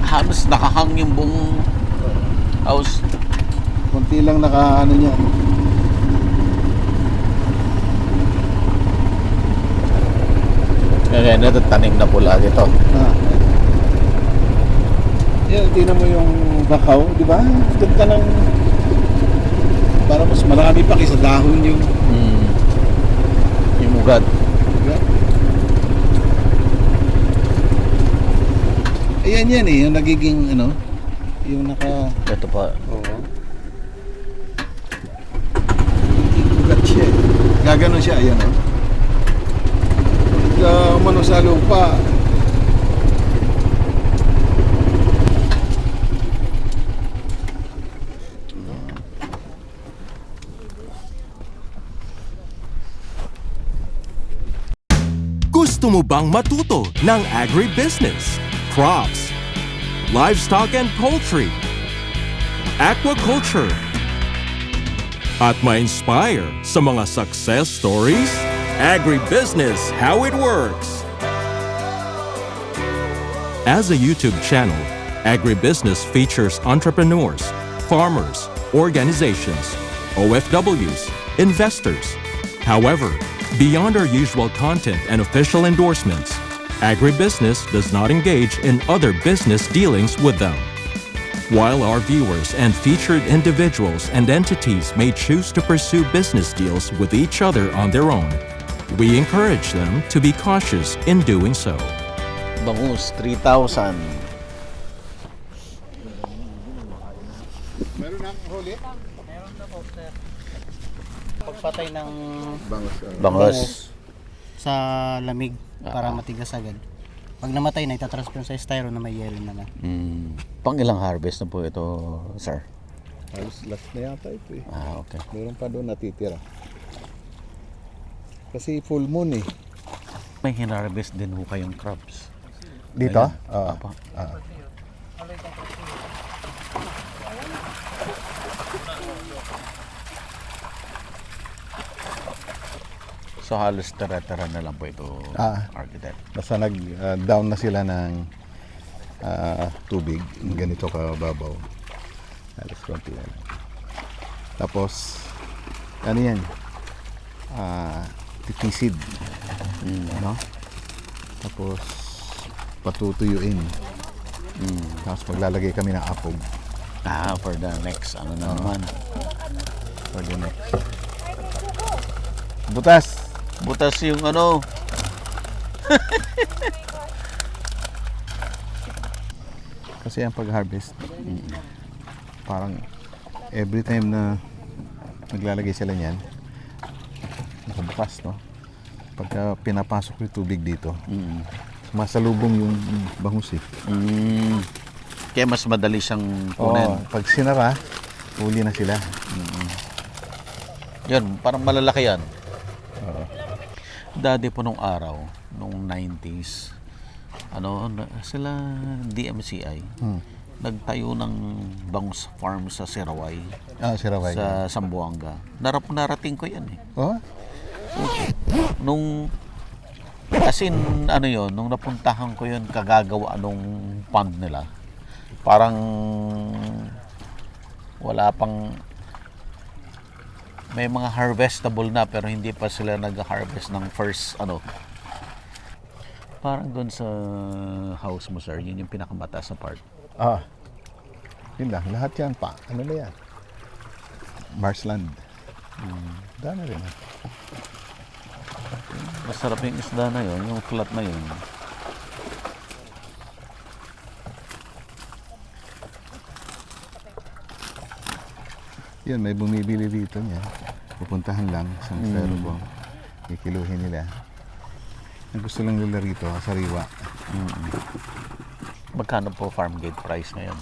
halos nakahang yung buong house. Kunti lang naka ano niya. Kaya natatanim na pula dito. Yan, tingnan mo yung bakaw, di ba? Ganda ng... Para mas marami pa kaysa dahon yung... Yung ugat. Ayan yan eh, yung nagiging ano, yung naka... Ito pa. Oo. Ugat siya eh. Gaganon siya, ayan o. Pagka umano sa lupa, Gusto mo bang matuto ng agribusiness, crops, livestock and poultry, aquaculture, at ma-inspire sa mga success stories? Agribusiness, how it works! As a YouTube channel, Agribusiness features entrepreneurs, farmers, organizations, OFWs, investors. However, beyond our usual content and official endorsements, Agribusiness does not engage in other business dealings with them. While our viewers and featured individuals and entities may choose to pursue business deals with each other on their own, we encourage them to be cautious in doing so. Bangus, 3,000. meron na huli? Meron na po, sir. Pagpatay ng Bangus. sa lamig para matigas agad. Pag namatay na, itatransfer sa styro na may yelo naman. Pang ilang harvest na po ito, sir? Halos last na yata ito eh. Okay. Meron pa doon natitira. Kasi full moon eh. May hinarvest din ho kayong crops. Dito? Ayan. Apa. So halos tara-tara na lang po ito, architect. Basta nag-down na sila ng tubig, ganito kababaw. Halos konti na lang. Tapos, ano yan? Tipisid. Ano? Tapos, patutuyuin. Tapos maglalagay kami ng apog. For the next, ano na naman. For the next. Butas! Butas yung ano. Kasi ang pag-harvest, parang every time na naglalagay sila niyan, bukas, no? Pagka pinapasok yung tubig dito, masalubong yung bangus eh. Kaya mas madali siyang kunin. Pag sinara, uli na sila. Yun, parang malalaki yan. Dati po nung araw, nung 90s, sila DMCI, nagtayo ng bangus farm sa Siraway, Siraway. sa Zamboanga. Narating ko yan eh. Nung, nung napuntahan ko yun, kagagawa nung pond nila, parang wala pang, may mga harvestable na pero hindi pa sila nag-harvest ng first parang doon sa house mo, sir, yun yung pinakamataas na part. Yun lang, lahat yan pa. Ano na yan? Marshland. Dami rin. Masarap yung isda na yun, yung flat na yun. Yan, may bumibili dito niya. Pupuntahan lang sa styrofoam. Kikiluhin nila. Ang gusto lang nila rito, sariwa. Magkano po farm gate price ngayon?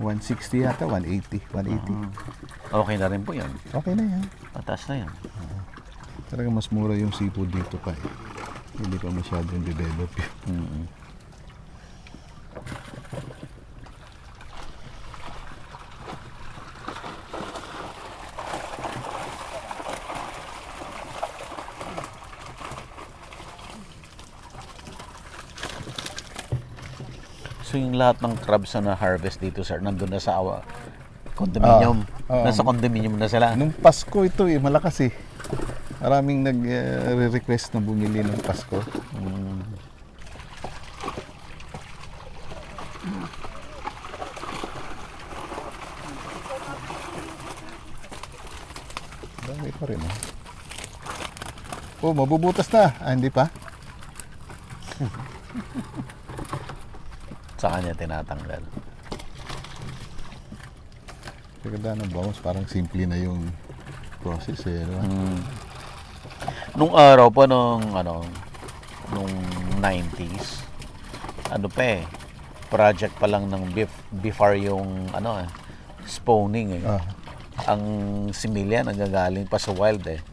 160 yata, 180. 180. Okay na rin po yan. Okay na yan. Mataas na yan. Talaga mas mura yung seafood dito pa eh. Hindi pa masyadong develop yun. So yung lahat ng crabs na na-harvest dito, sir, nandun na sa condominium. Oo. Nasa condominium na sila. Nung Pasko ito malakas eh. Maraming nag-request na bumili ng Pasko. Dami pa rin Oh, mabubutas na. Hindi pa? Sa kanya tinatanggal. Kaganda ng bangus, parang simple na yung process eh. Diba? Nung araw pa nung 90s, project pa lang ng before yung spawning eh. Ang similya nagagaling pa sa wild eh.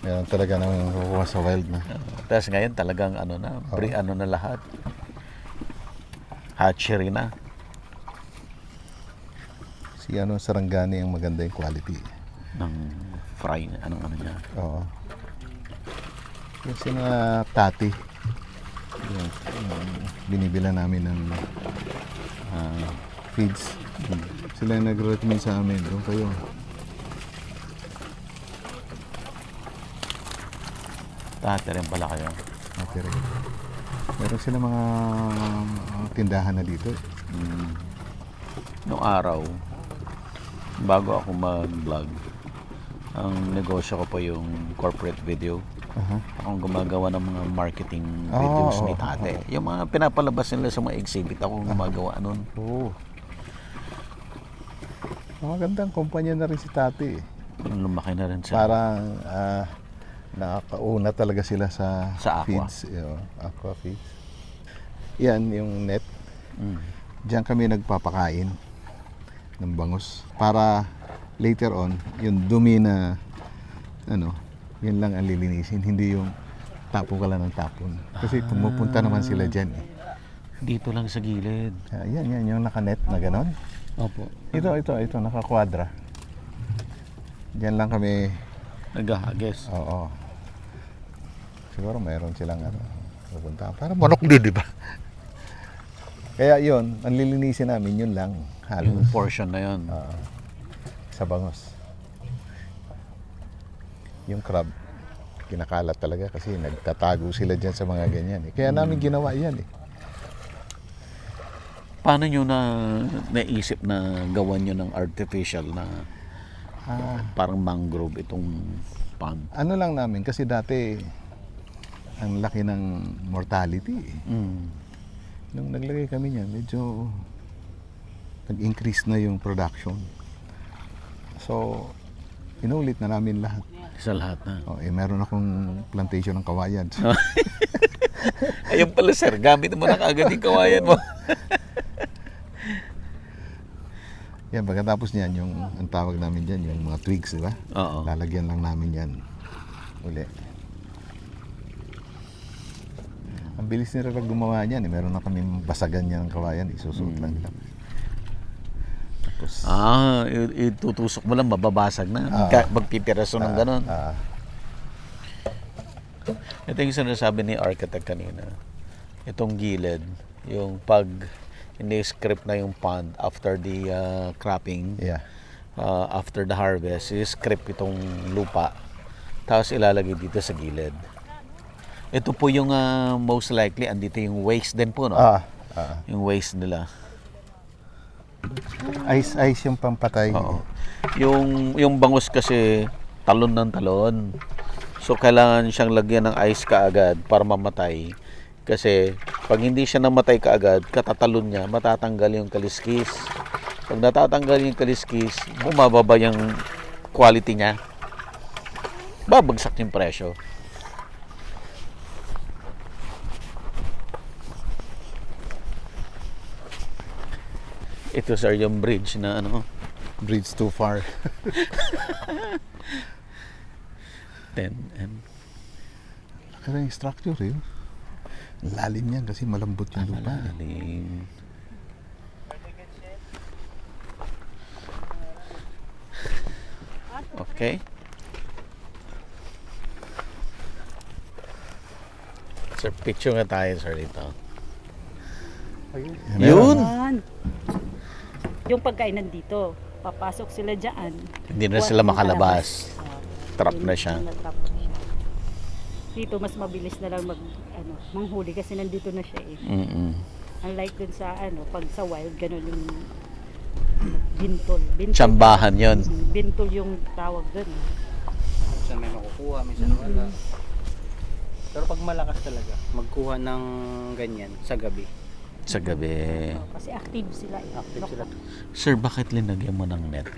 Meron talaga nang kukuha sa wild na. Tapos ngayon talagang na lahat. Hatchery na. Si Sarangani ang maganda yung quality. Ng fry, ano niya. Oo. Yung sina Tati. Yung binibila namin ng feeds. Sila yung nag-recommend sa amin. Doon kayo. Tati rin pala kayo. Tati rin. Meron sila mga tindahan na dito. Noong araw, bago ako mag-vlog, ang negosyo ko pa yung corporate video. Akong gumagawa ng mga marketing videos ni Tate. Yung mga pinapalabas nila sa mga exhibit, ako gumagawa nun. Magandang kumpanya na rin si Tati. Lumaki na rin siya. Parang nakakauna talaga sila sa aqua. feeds. Aqua feeds. Yan yung net. Diyan kami nagpapakain ng bangus. Para later on, yung dumi na yun lang ang lilinisin. Hindi yung tapon ka lang ng tapon. Kasi pumupunta naman sila dyan eh. Dito lang sa gilid. Yan yung naka-net na ganon. Opo. Ito, naka-quadra. Diyan lang kami. Nag-ahagis. Oo. Siguro mayroon silang pupunta. Para manok din, di ba? Kaya yun, ang lilinisin namin yun lang. Halos. Yung portion na yun. Sa bangus. Yung crab, kinakalat talaga kasi nagtatago sila dyan sa mga ganyan. Kaya namin ginawa yan eh. Paano nyo naisip na gawan nyo ng artificial na parang mangrove itong pond? Ano lang namin, kasi dati ang laki ng mortality eh. Nung naglagay kami niyan, medyo nag-increase na yung production. So, inulit na namin lahat. Sa lahat na. Meron akong plantation ng kawayan. Ayun pala sir, gamit mo na kaagad yung kawayan mo. Yan, pagkatapos niyan, yung ang tawag namin dyan, yung mga twigs, di ba? Oo. Lalagyan lang namin yan. Uli. Ang bilis nila gumawa niyan. Meron na kami basagan niya ng kawayan. Isusuot lang nila. Tapos, itutusok mo lang, mababasag na. Magpipiraso ng ganon. Ito yung sinasabi ni architect kanina. Itong gilid, yung pag ini-script na yung pond after the cropping, after the harvest, i-script itong lupa, tapos ilalagay dito sa gilid. Ito po yung most likely, andito yung waste din po, no? Yung waste nila. Ice yung pampatay. Oo. Yung bangus kasi talon ng talon. So kailangan siyang lagyan ng ice kaagad para mamatay. Kasi pag hindi siya namatay kaagad, katatalon niya, matatanggal yung kaliskis. Pag natatanggal yung kaliskis, bumababa yung quality niya. Babagsak yung presyo. Ito sir, yung bridge na Bridge too far. 10M. Pero yung structure yun, lalim yan kasi malambot yung lupa. Malalim. Okay. Sir, picture nga tayo sir dito. Yun! Yan. Yung pagkain nandito, papasok sila dyan. Hindi na sila makalabas. Trap na siya. Trap na siya. Dito mas mabilis na lang manghuli kasi nandito na siya eh. Mm-mm. Unlike dun sa pag sa wild ganun yung bintol. Tsambahan yun. Bintol yung tawag dun. Minsan may makukuha, minsan wala. Pero pag malakas talaga, magkuha ng ganyan sa gabi. Sa gabi. Kasi active sila eh. Active sila. Sir, bakit linagyan mo ng net?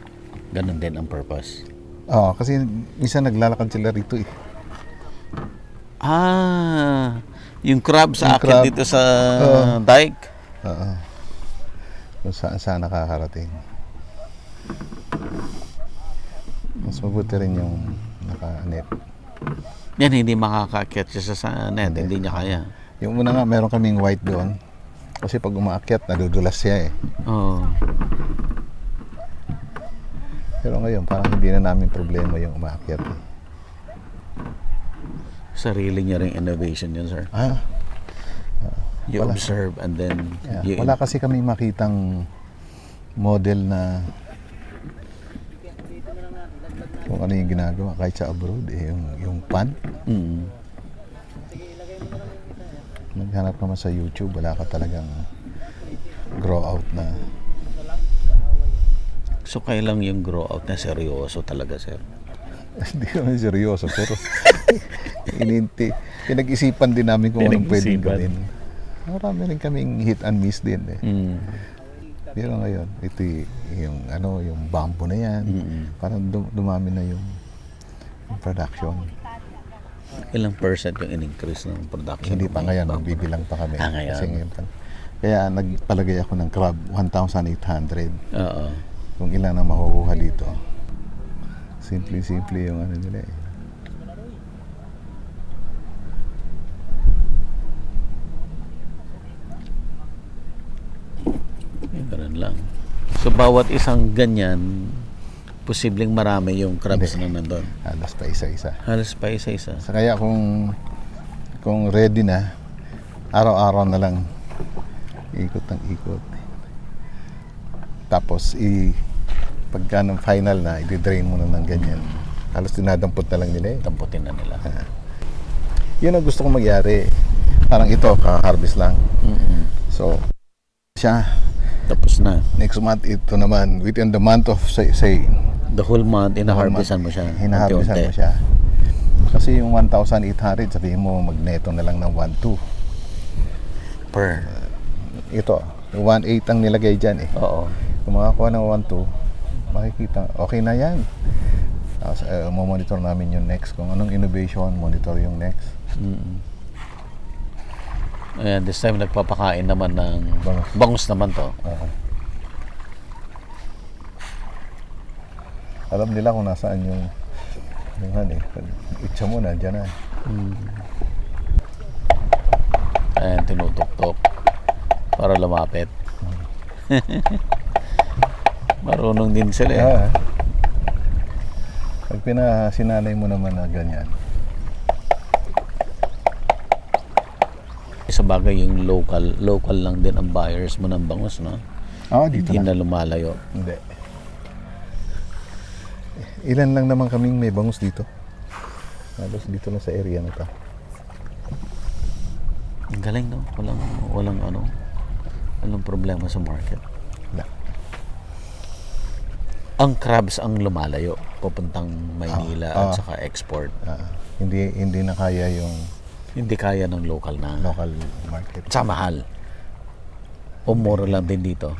Ganon din ang purpose. Oo, kasi minsan naglalakad sila rito eh. Yung crab sa Yung akin crab. dito sa dike. Oo. Kung saan nakakarating. Mas mabuti rin yung naka-net. Yan, hindi makaka-catch siya sa net. Hindi niya kaya. Yung una nga, meron kaming white doon. Kasi pag umaakyat, nadudulas siya eh. Oo. Pero ngayon, parang hindi na namin problema yung umaakyat eh. Sarili niya ring innovation yun, sir. You wala. observe and then you... Wala kasi kami makitang model na kung ano yung ginagawa kahit sa abroad eh, yung pan. Mm. Naghanap naman sa YouTube, wala ka talagang grow out na. So, kailang yung grow out na seryoso talaga, sir? Hindi kami seryoso, pero pinag-isipan din namin kung anong pwedeng Pinag-isipan. gawin. Marami rin kaming hit and miss din eh. Mm. Pero ngayon, ito yung bamboo na yan. Parang dumami na yung production. Ilang percent yung in-increase ng production? Hindi pa ngayon, magbibilang pa kami. Ngayon. Kasi ngayon pa. Kaya nagpalagay ako ng crab, 1,800. Oo. Kung ilan ang makukuha dito. Simple yung ano nila eh. Ganun lang. So, bawat isang ganyan, posibleng marami yung crabs na nandun. Halos pa isa-isa. Halos pa isa-isa. So, kaya kung ready na, araw-araw na lang ikot ng ikot. Tapos pagka ng final na, i-drain mo na ng ganyan. Halos dinadampot na lang nila eh. Tamputin na nila. Yun ang gusto kong magyari. Parang ito, ka-harvest lang. So, siya, Tapos na. next month, ito naman, within the month of, say The whole month, inaharvestan mo siya. hinaharvestan mo unti-unti. siya. Kasi yung 1,800, sabihin mo, magneto na lang ng 1,200. Per. Ito, 1,800 ang nilagay dyan eh. Oo. Kung makakuha ng 1,200, makikita, okay na yan. Tapos, monitor namin yung next. Kung anong innovation, monitor yung next. Ayan, this time nagpapakain naman ng Bangus. bangus naman to. Alam nila kung nasaan yung ano eh. Itcha mo, nandyan na. Ayan, tinutok-tok para lumapit. Marunong din sila eh. Pag pinasinanay mo naman na ganyan, Sa bagay yung local lang din ang buyers mo ng bangus, no? dito Hindi na. na lumalayo. Hindi. Ilan lang naman kaming may bangus dito. Halos dito lang sa area na to. Ang galing, no? Walang problema sa market. Wala. Ang crabs ang lumalayo papuntang Maynila at saka export. Hindi na kaya yung Hindi kaya ng local na. local market. Sa mahal. O mura lang din dito.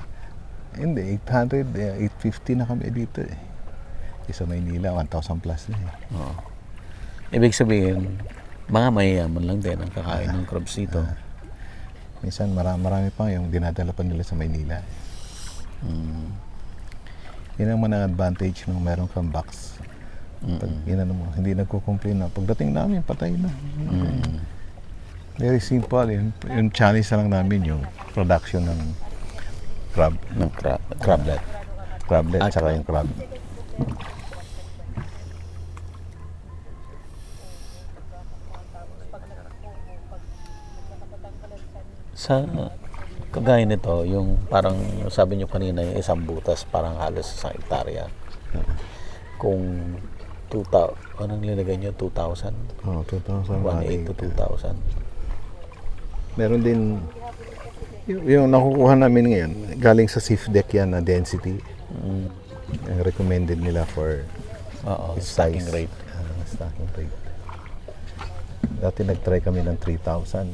Hindi, 800, 850 na kami dito eh. Sa Maynila, 1,000 plus na eh. Oo. Ibig sabihin, mga mayayaman lang din ang kakain ng crabs dito. Minsan marami pa yung dinadala pa nila sa Maynila. Yan ang mga advantage ng meron kang box. Pag mo, hindi nagko-complain na. Pagdating namin, patay na. Very simple. Yung challenge na lang namin yung production ng crab. Ng crablet. Crablet, tsaka yung crab. Sa Kagaya nito, yung parang sabi nyo kanina, yung isang butas, parang halos isang hektarya. Kung 2,000, anong nilagay nyo? 2,000? Oh, 2,000. 1,800 to 2,000. Meron din yung nakukuha namin ngayon, galing sa SIFDEC yan na density. Ang recommended nila for Oo, its stacking size. rate. Stacking rate. Dati nag-try kami ng 3,000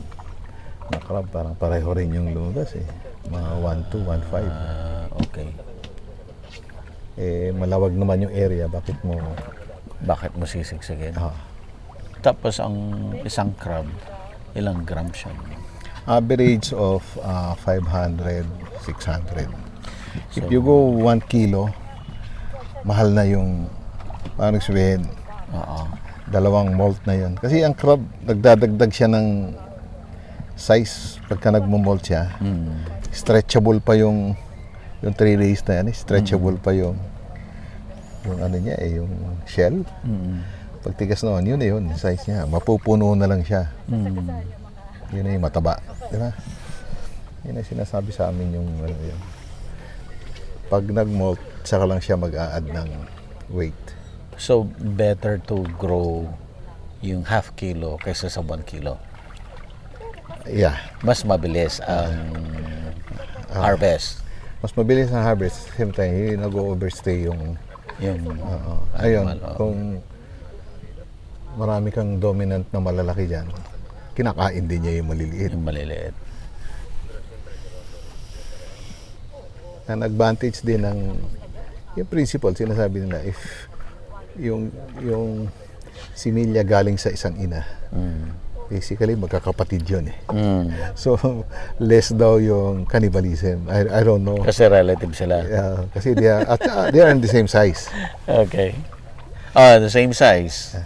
na crab, parang pareho rin yung lumabas eh. Mga 1,200, 1,500. Okay. Eh, malawag naman yung area, bakit mo... Bakit mo sisigsigin? Ah, Tapos ang isang crab, ilang grams siya? average of 500, 600. If you go 1 kilo, mahal na yung, parang sabihin, Oo. dalawang molt na yun. Kasi ang crab, nagdadagdag siya ng size pagka nagmo-molt siya. Stretchable pa yung 3 days na yan, stretchable pa yung ano niya yung shell. Pag tigas naman, yun yung size niya. Mapupuno na lang siya. Yun yung mataba. Di ba? Yun ang sinasabi sa amin yung ano yun. Pag nag-molt, saka lang siya mag-a-add ng weight. So, better to grow yung half kilo kaysa sa 1 kilo. Yeah. Mas mabilis ang harvest. Mas mabilis ang harvest. Same time, hindi nag-overstay yung... Yung Ayun, animal, oo. kung marami kang dominant na malalaki dyan, kinakain din niya yung maliliit. yung maliliit. Ang advantage din ng yung principle, sinasabi nila, if yung similya galing sa isang ina, basically magkakapatid yun eh. So, less daw yung cannibalism. I don't know. Kasi relative sila. Kasi they are in the same size. Okay. Oh, the same size.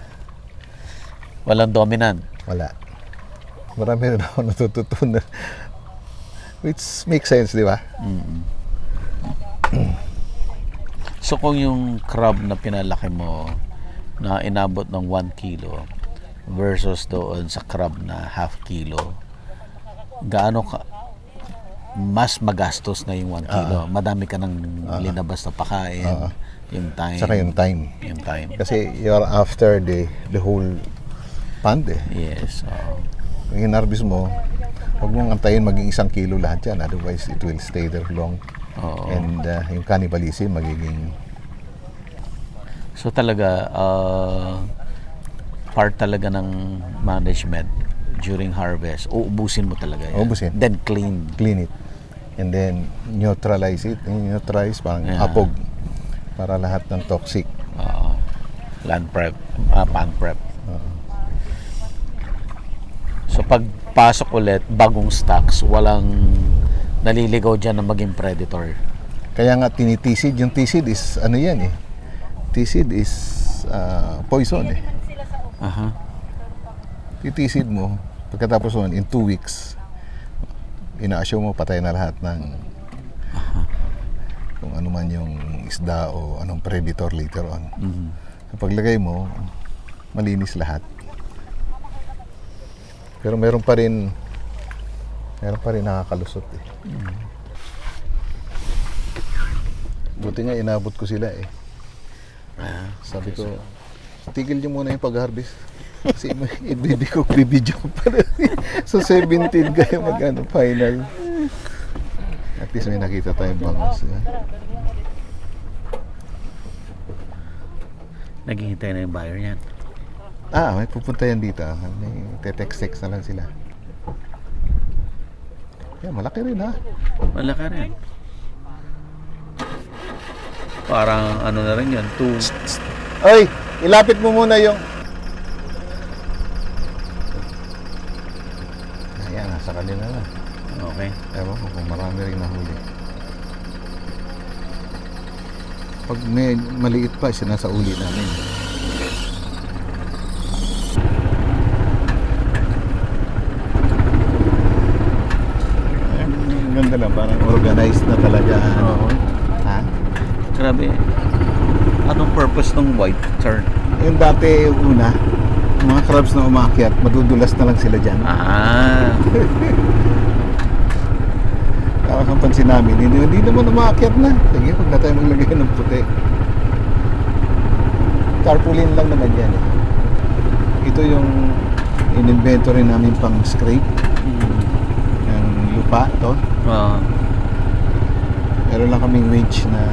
Walang dominant. Wala. Marami rin ako natututunan. Which makes sense, di ba? So kung yung crab na pinalaki mo na inabot ng 1 kilo versus doon sa crab na half kilo, gaano ka mas magastos na yung 1 kilo? Madami ka ng linabas na pakain, yung time. Saka yung time. Yung time. Kasi you're after the whole pond eh. Yes. Kung hinarvest mo, huwag mong antayin maging 1 kilo lahat yan. Otherwise, it will stay there long. Oo. And yung cannibalism magiging... So talaga, part talaga ng management during harvest, uubusin mo talaga yan. Uubusin. Then clean. clean it. And then neutralize it. Neutralize, parang Yeah. apog. Para lahat ng toxic. Land prep, pan prep. So pagpasok ulit, bagong stocks, walang naliligaw dyan na maging predator. Kaya nga tinitisid. Yung tisid is ano yan eh. Tisid is poison eh. Aha. Titisid mo, pagkatapos nun, in 2 weeks, ina-assume mo patay na lahat ng kung ano man yung isda o anong predator later on. So, paglagay mo, malinis lahat. Pero meron pa rin nakakalusot eh. Buti nga inabot ko sila eh. Sabi ko, tigil niyo muna yung pag-harvest. Kasi bibidyo ko pa rin. So 17 kayo final. At least may nakita tayong bangus. Naghihintay na yung buyer niyan. May pupunta yan dito. May text-text na lang sila. Malaki rin ha. Malaki rin. Parang ano na rin yan, Oy, ilapit mo muna yung... Ayan, nasa kanila na. Okay. Ewan ko kung marami rin nahuli. Pag may maliit pa, sinasa uli namin. Ang ganda lang, parang organized na talaga. Oo. Ha? Grabe. Anong purpose ng white tern? Yung dati una, yung mga crabs na umakyat, madudulas na lang sila dyan. Tapos ang pansin namin, hindi naman umaakyat na. Sige, huwag na tayo maglagay ng puti. Tarpaulin lang naman yan. Ito yung in-inventory namin pang scrape ng lupa to. Meron lang kaming winch na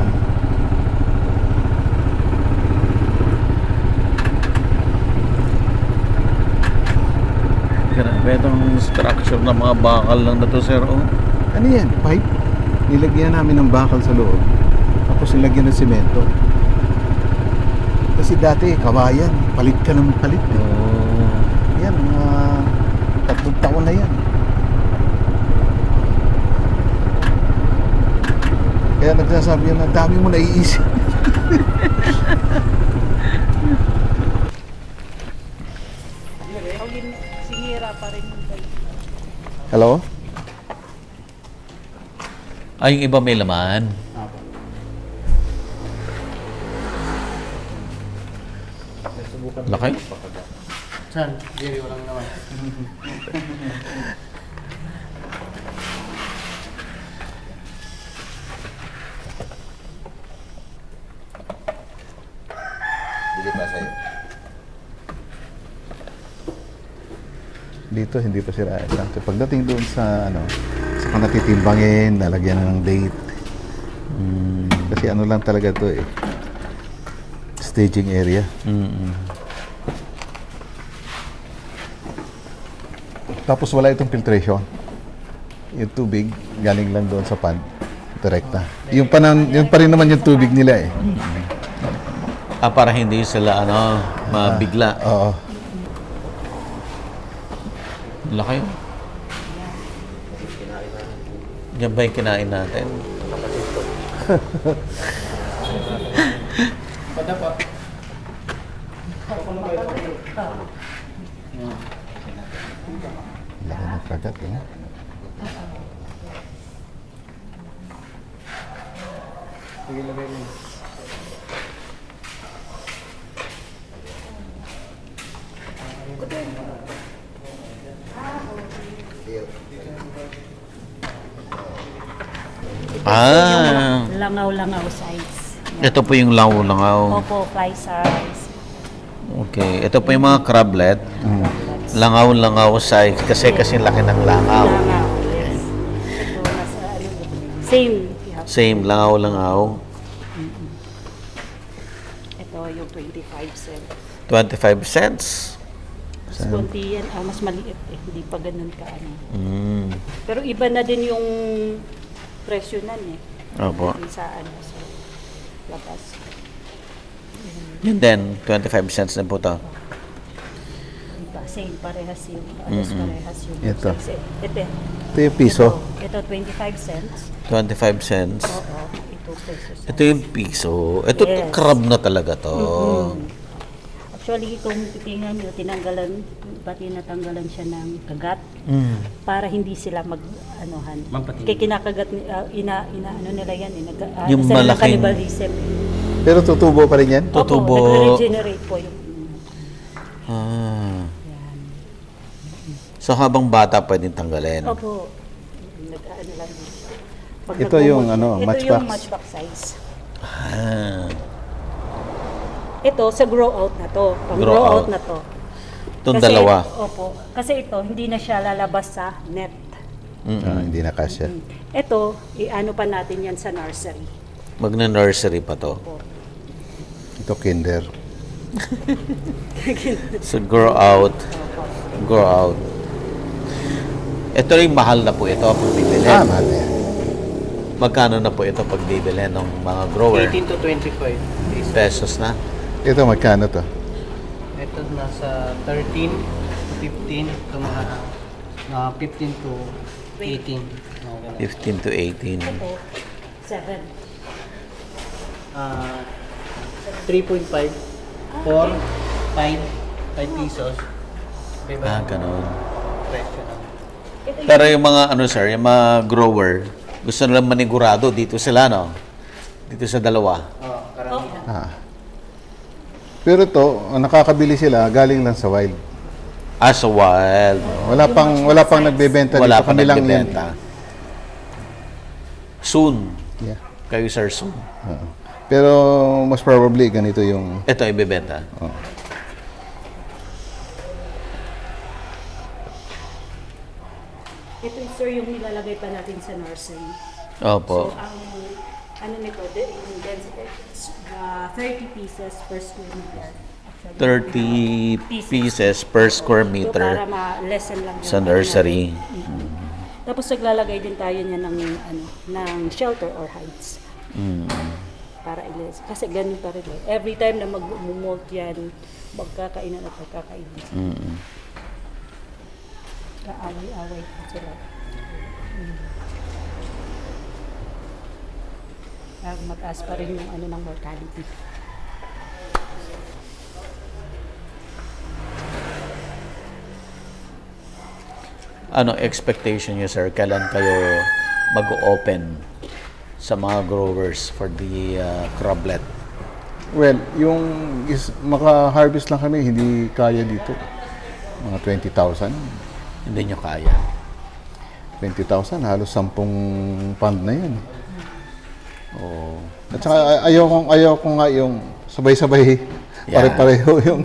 Grabe itong structure ng mga bakal lang na to, sir. Oh. ano yan? Pipe. Nilagyan namin ng bakal sa loob. Tapos nilagyan ng semento. Kasi dati kawayan, palit ka ng palit. Yan, mga 3 taon na yan. Kaya nagsasabi yan, ang dami mo naiisip. Sinira pa rin yung Hello? Ay, yung iba may laman. Laki. Saan? Jerry, walang naman. Dito hindi pa sira. So, pagdating doon sa sa natitimbangin, lalagyan na ng date. Kasi ano lang talaga to staging area. Tapos wala itong filtration. Yung tubig galing lang doon sa pond, direkta. Yung pa rin naman yung tubig nila Para hindi sila mabigla. Oo. Laki. Yan ba yung kinain natin? Laki ng kagat, Sige, lagay mo. langaw-langaw size. Ito po yung langaw. Opo, fly size. Okay. Ito po yung mga crablet. Langaw-langaw size. Kasi laki ng langaw. Langaw, yes. Ito, nasa same. Same, langaw-langaw. Ito yung 25 cents. 25 cents. Mas konti yan, mas maliit hindi pa ganun ka Mm. Pero iba na din yung presyo nan Opo. sa sa labas. Yun din, 25 cents na po ito. Diba? Same, parehas yung parehas yung Ito. size. Ito. Ito yung piso. Ito 25 cents. 25 cents. Oo, ito pesos. Ito yung piso. Ito Yes. crab na talaga to. Actually, kung titingnan nyo, tinatanggalan siya ng kagat Mm. para hindi sila mag-anuhan. Mampatingin. Kaya kinakagat, ano nila yan, Yung sila ng malaking- cannibalism. Pero tutubo pa rin yan? Tutubo. Opo, nagre-regenerate po yung... Ah. Yan. So habang bata pwedeng tanggalin. Opo. Nag-ano lang din siya. Pag Ito nagmumul- yung Ito matchbox. yung matchbox size. Ah. Ito, sa grow out na to. Pag Grow grow out. out na to. Itong Kasi- dalawa. Opo. Kasi ito, hindi na siya lalabas sa net. Hindi na kasya. Ito, i-ano pa natin yan sa nursery. Magna-nursery pa to. Opo. Ito kinder. So grow out. Grow out. Ito rin mahal na po ito pag bibili. Mahal yan. Magkano na po ito pag bibili ng mga grower? 18 to 25 days. Pesos na. Ito magkano to? Ito nasa 13 to 15 to mga 15 to 18. Mga ganun. 15 to 18. Ito, 7. 3.5, 4, 5 pesos. Ganun. Presyo ng Pero yung mga sir, yung mga grower, gusto nilang manigurado dito sila, no? Dito sa dalawa. karamihan. Pero to, nakakabili sila galing lang sa wild. As a wild. Wala pang nagbebenta dito. Wala pang Kami lang yan. nagbebenta. Soon. Yeah. Kayo, sir, soon. Pero most probably ganito yung Ito, ibebenta. Ito sir yung nilalagay pa natin sa nursery. Opo. So ang ano nito, yung density, 30 pieces per square meter. Actually, 30 pieces per square ito meter para ma-lessen lang yung sa ano nursery. natin. Tapos naglalagay din tayo niya ng ano ng shelter or hides. Para ilis. Kasi ganun pa rin. Every time na mag-molt yan, magkakainan at magkakainan. Kaaway-away pa sila. Mataas pa rin yung ano ng mortality. Ano expectation niyo, sir? Kailan kayo mag-open sa mga growers for the crablet? well, yung maka-harvest lang kami, hindi kaya dito. Mga 20,000. Hindi nyo kaya. 20,000, halos 10 pound na yun. Oh. At saka ayaw ko nga yung sabay-sabay, Yeah. pare-pareho yung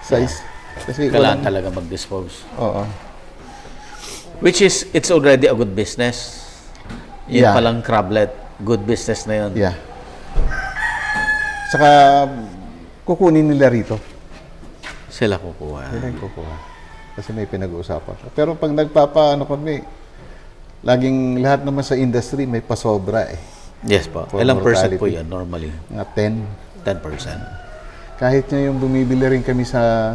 size. Kasi Kailangan talaga mag-dispose. Oo. Which is, it's already a good business. Yun Yeah. palang crablet. Good business na yun. Yeah. Saka kukunin nila rito. Sila kukuha. Sila yung kukuha. Kasi may pinag-uusapan siya. Pero pag nagpapaano kami, laging lahat naman sa industry may pasobra eh. Yes po. For Ilang percent po mortality. yan normally? Mga 10. 10%. Kahit nga yung bumibili rin kami sa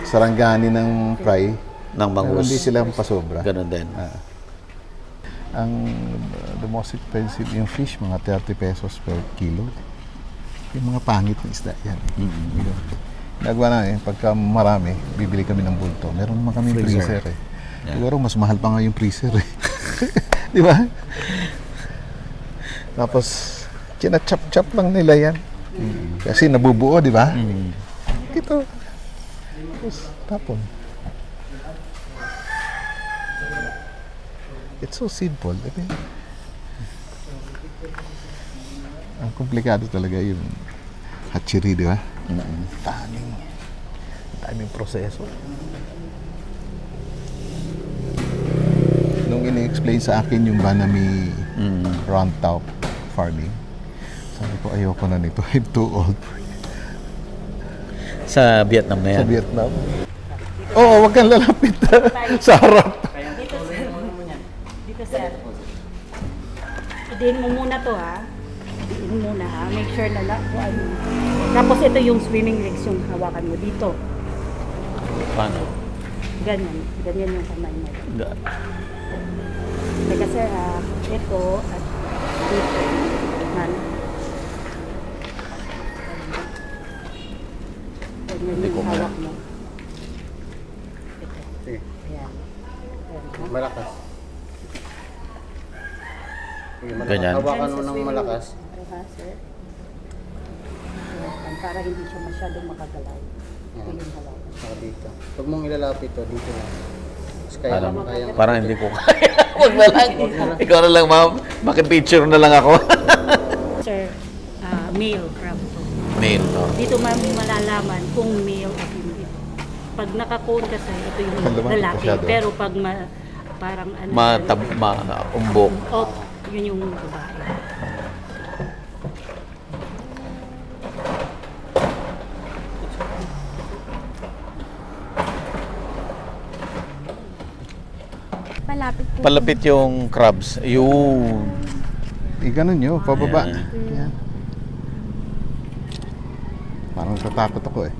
sarangani ng fry, Ng bangus. hindi sila pasobra. Ganun din. Ang the most expensive yung fish, mga 30 pesos per kilo. Yung mga pangit na isda yan. Yun. Nagawa namin, pagka marami, bibili kami ng bulto. Meron naman kami freezer eh. Yeah. Siguro mas mahal pa nga yung freezer eh. Di ba? Tapos, kinachap-chap lang nila yan. Kasi nabubuo, di ba? Ito. Tapos, tapon. It's so simple. Diba? Ang komplikado talaga yung hatchery, di ba? Daming proseso. Nung ini-explain sa akin yung Banami Round-Top farming, sabi ko, ayoko na nito. I'm too old. Sa Vietnam na yan. Sa Vietnam. Oo, wag kang lalapit sa harap. Dito sir. Dito sir. Idiin mo muna to ha. Idiin muna ha. Make sure na ano. Tapos ito yung swimming legs yung hawakan mo dito. Paano? Ganyan. Ganyan yung kamay mo. Teka sir ha. Ito at dito. Man. Ganyan yung hawak mo. Ito. Okay. Ayan. Ayan. Malakas. Sige, malakas. Ganyan. Hawakan mo Sa ng swimming malakas. legs. Ha, sir? Ayan, para hindi siya masyadong makagalaw. Ito yung hawakan. Saka dito. Huwag mong ilalapit to, dito lang. Mas kaya Parang, mo kaya. parang hindi ko kaya. Huwag na lang. Ikaw na lang, ma'am. Makipicture na lang ako. Sir, male crab to. Male, no? Dito malalaman kung male o female. Pag naka-cone kasi, ito yung Lumalaki lalaki. masyado. Pero pag parang ano, Umbok. yun yung babae. Palapit po. Palapit yung crabs. Yun. Ganun nyo, pababa. Ayan. Yan. Parang natatakot ako eh.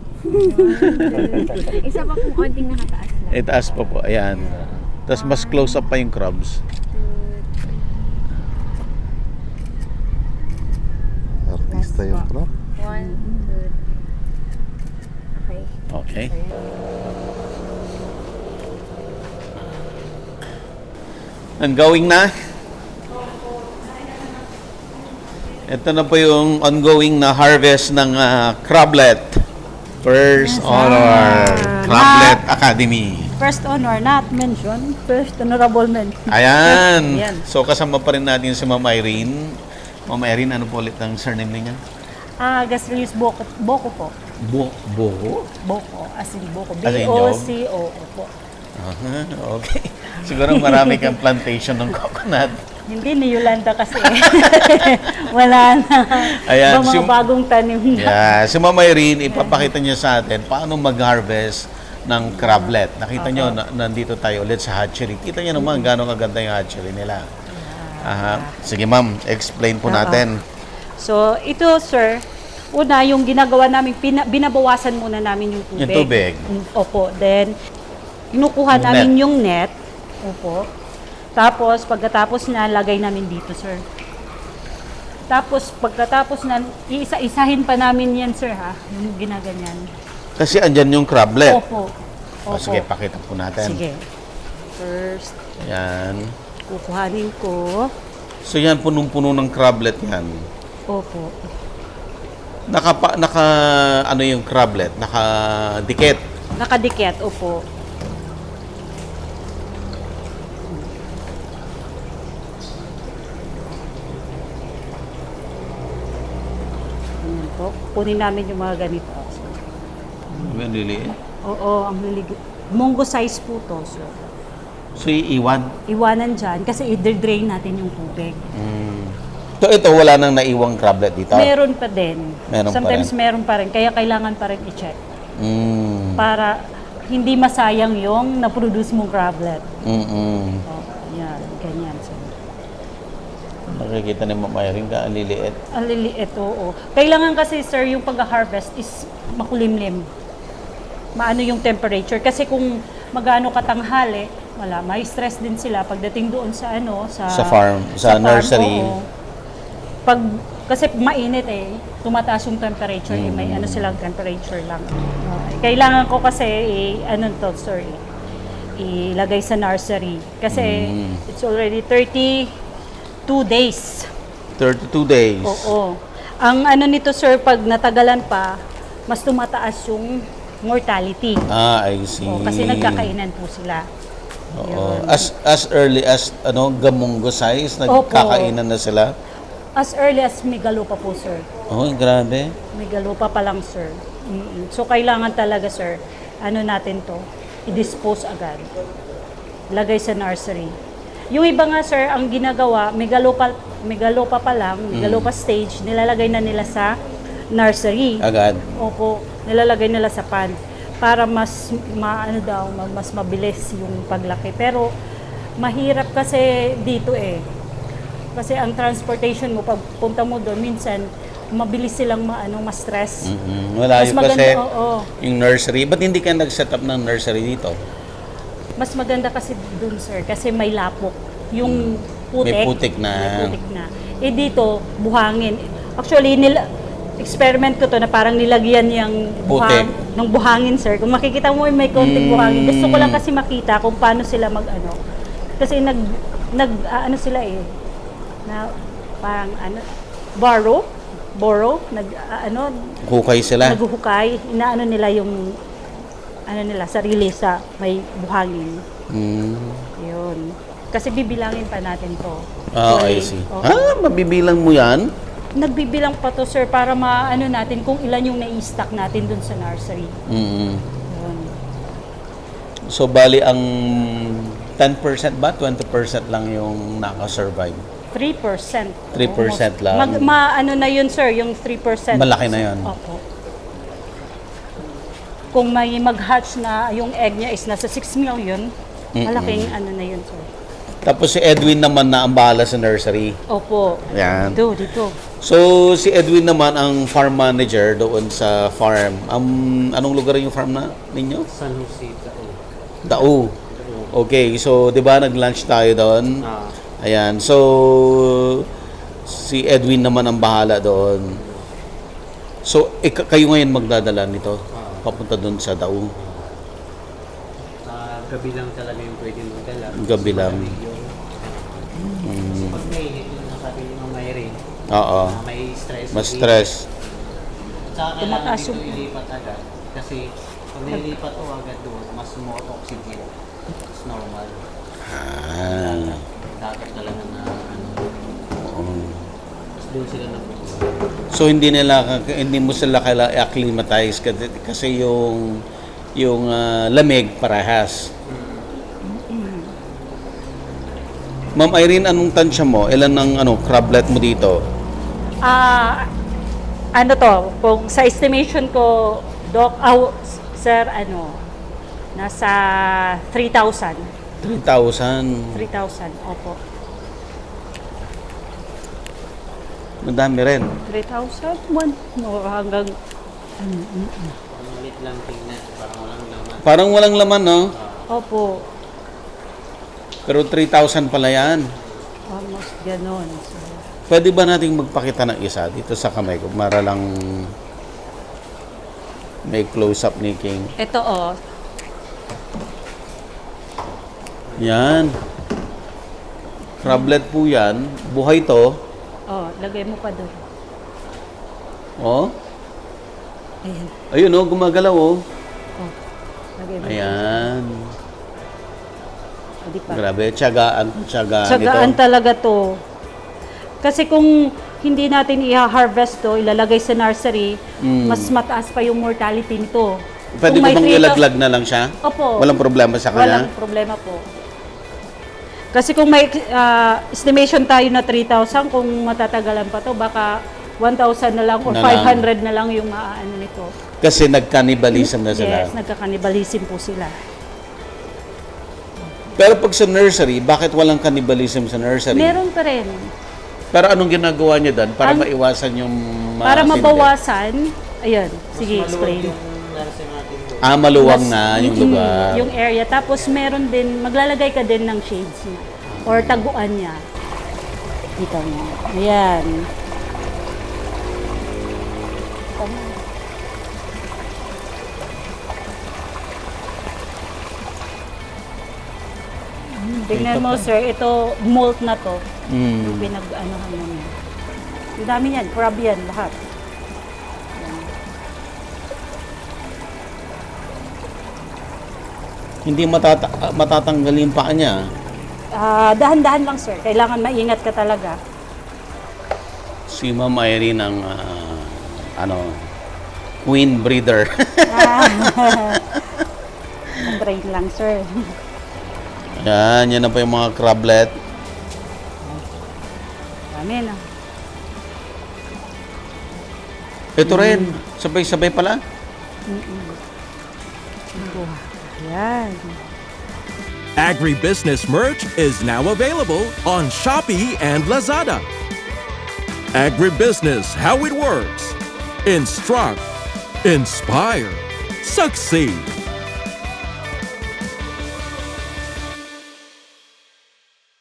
Isa pa po konting nakataas lang. Itaas pa po. Ayan. Tapos mas close up pa yung crabs. Artista yung crop. 1, 2. Okay. Okay. Ongoing na. Ito na po yung ongoing na harvest ng crablet. First on our Crablet Academy. First honor, not mention. First honorable mention. Ayan. Yan. So kasama pa rin natin si Ma'am Irene. Ma'am Irene, ano po ulit ang surname niya? Gasilius Boko po. Boko? Boko, as in Boko. As in B-O-C-O po. Aha, okay. Siguro marami kang plantation ng coconut. Hindi ni Yolanda kasi. Wala na. Ayan, Mga bagong tanim na. Yeah, si Ma'am Irene, ipapakita niya sa atin paano mag-harvest ng crablet. Nakita nyo, nandito tayo ulit sa hatchery. Kita nyo naman gano'ng kaganda yung hatchery nila. Aha. Sige ma'am, explain po natin. So, ito sir, una yung ginagawa namin, binabawasan muna namin yung tubig. Yung tubig. Opo. Then, kinukuha Yung namin net. yung net. Opo. Tapos, pagkatapos na, lagay namin dito, sir. Tapos, pagkatapos na, iisa-isahin pa namin yan, sir, ha? Yung ginaganyan. Kasi andyan yung crablet. Opo. O, sige, pakita po natin. Sige. First, Yan. kukuhanin ko. So yan, punong-puno ng crablet yan. Opo. Ano yung crablet? Nakadikit. Nakadikit, opo. Ayan po. Kunin namin yung mga ganito. Ang liliit. Oo, ang lilig. Munggo size po to, sir. So iiwan. Iwanan dyan kasi i-drain natin yung tubig. So ito, wala nang naiwang crablet dito? Meron pa din. Meron pa Sometimes rin. meron pa rin. Kaya kailangan pa rin i-check. Mm. Para hindi masayang yung na-produce mong crablet. Mm-mm. Oh, yan. Ganyan, sir. Nakikita ni Ma'am Irene ka, ang liliit. Ang liliit, oo. Kailangan kasi, sir, yung pag-harvest is makulimlim. Maano yung temperature. Kasi kung magano katanghali, wala, may stress din sila pagdating doon sa Sa farm, sa nursery. Oo. Kasi mainit tumataas yung temperature, may silang temperature lang. Kailangan ko kasi, sir, ilagay sa nursery. Kasi it's already 32 days. 32 days. Oo. Ang nito, sir, pag natagalan pa, mas tumataas yung mortality. I see. Kasi nagkakainan po sila. Oo. As early as gamunggo size, nagkakainan na sila. As early as megalopa po, sir. Oh, grabe. Megalopa pa lang, sir. So, kailangan talaga, sir, natin to, i-dispose agad. Lagay sa nursery. Yung iba nga, sir, ang ginagawa, megalopa pa lang, megalopa stage, nilalagay na nila sa nursery. Agad. Opo, nilalagay nila sa pan para mas mas mabilis yung paglaki. Pero mahirap kasi dito Kasi ang transportation mo pag punta mo doon minsan mabilis silang ma-stress. Malayo Mas maganda, kasi oo. yung nursery. Ba't hindi ka nag-set up ng nursery dito? Mas maganda kasi doon, sir, kasi may lapok. Yung putik. May putik na. May putik na. Dito, buhangin. Actually, experiment ko to na parang nilagyan yung Putik. ng buhangin, sir. Kung makikita mo may konting buhangin. Gusto ko lang kasi makita kung paano sila Kasi sila na parang borrow, Hukay sila. naghuhukay, nila yung sarili sa may buhangin. Yun. Kasi bibilangin pa natin to. I see. Oo. Mabibilang mo yan? Nagbibilang pa to, sir, para natin kung ilan yung nai-stock natin dun sa nursery. Yun. So, bali ang 10% ba? 20% lang yung nakasurvive? 3%. 3% lang. Na yun, sir, yung 3%. Malaki na yun. Opo. Kung may mag-hatch na yung egg niya is nasa 6 million, malaking na yun, sir. Tapos si Edwin naman na ang bahala sa nursery. Opo. Yan. Dito. So, si Edwin naman ang farm manager doon sa farm. Anong lugar yung farm ninyo? San Jose, Dao. Okay, so 'di ba nag-lunch tayo doon? Ayan. So si Edwin naman ang bahala doon. So kayo ngayon magdadala nito papunta doon sa Dao. Gabi lang talaga yung pwede magdala. Gabi lang. Pag mainit yung nasabi ni Ma'am Irene, Oo. may stress. Mas stress. Tsaka kailangan Tumataas dito yung- ilipat agad. Kasi Pag nilipat ko agad doon, mas more oxygen. Mas normal. Ah. Dagat talaga na ano. Mas doon sila napupunta. So hindi mo sila acclimatize kasi yung lamig parehas. Ma'am Irene, anong tansya mo? Ilan ang crablet mo dito? Ano to, kung sa estimation ko, Doc, sir, nasa 3,000. 3,000. 3,000, opo. Madami rin. 3,000? Hanggang, Ang malit lang tingnan, parang walang laman. Parang walang laman, no? opo, Pero 3,000 pala yan. almost ganon. So, Pwede ba nating magpakita ng isa dito sa kamay ko? Para lang may close-up ni King. ito Yan. Crablet po yan. Buhay to. lagay mo pa doon. Oh. Ayan, Ayun, oh. Gumagalaw, oh. lagay mo. Ayan. Hindi pa. Grabe. Tiyagaan Tsagaan nito. talaga to. Kasi kung hindi natin i-harvest to, ilalagay sa nursery, mas mataas pa yung mortality nito. Pwede Kung ko may bang 3,000 ilaglag na lang siya? Opo. Walang problema sa kanya? Walang problema po. Kasi kung may estimation tayo na 3,000, kung matatagalan pa to, baka 1,000 na lang or Na lang. 500 na lang yung maaano nito. Kasi nag-cannibalism na sila. Yes, nagka-cannibalism po sila. Pero pag sa nursery, bakit walang cannibalism sa nursery? Meron pa rin. Pero anong ginagawa niyo doon para Ang- maiwasan yung Para matindi? mabawasan, ayun, sige, explain. Yung nasa natin doon. Maluwang Mas- na yung Mm, lugar. Yung area. Tapos meron din, maglalagay ka din ng shades niya. Or taguan niya. Dito mo. Ayan. Tingnan mo sir, ito molt na to. Yung pinag-anohan na niya. Yung dami yan, crab yan, lahat. Hindi matatanggal yung paa niya. Dahan-dahan lang sir, kailangan maingat ka talaga. Si Ma'am Irene ang queen breeder. Train lang sir. yan na po yung mga crablet. Dami na. Ito rin, sabay-sabay pala. Yan. Agribusiness merch is now available on Shopee and Lazada. Agribusiness, how it works. Instruct, inspire, succeed.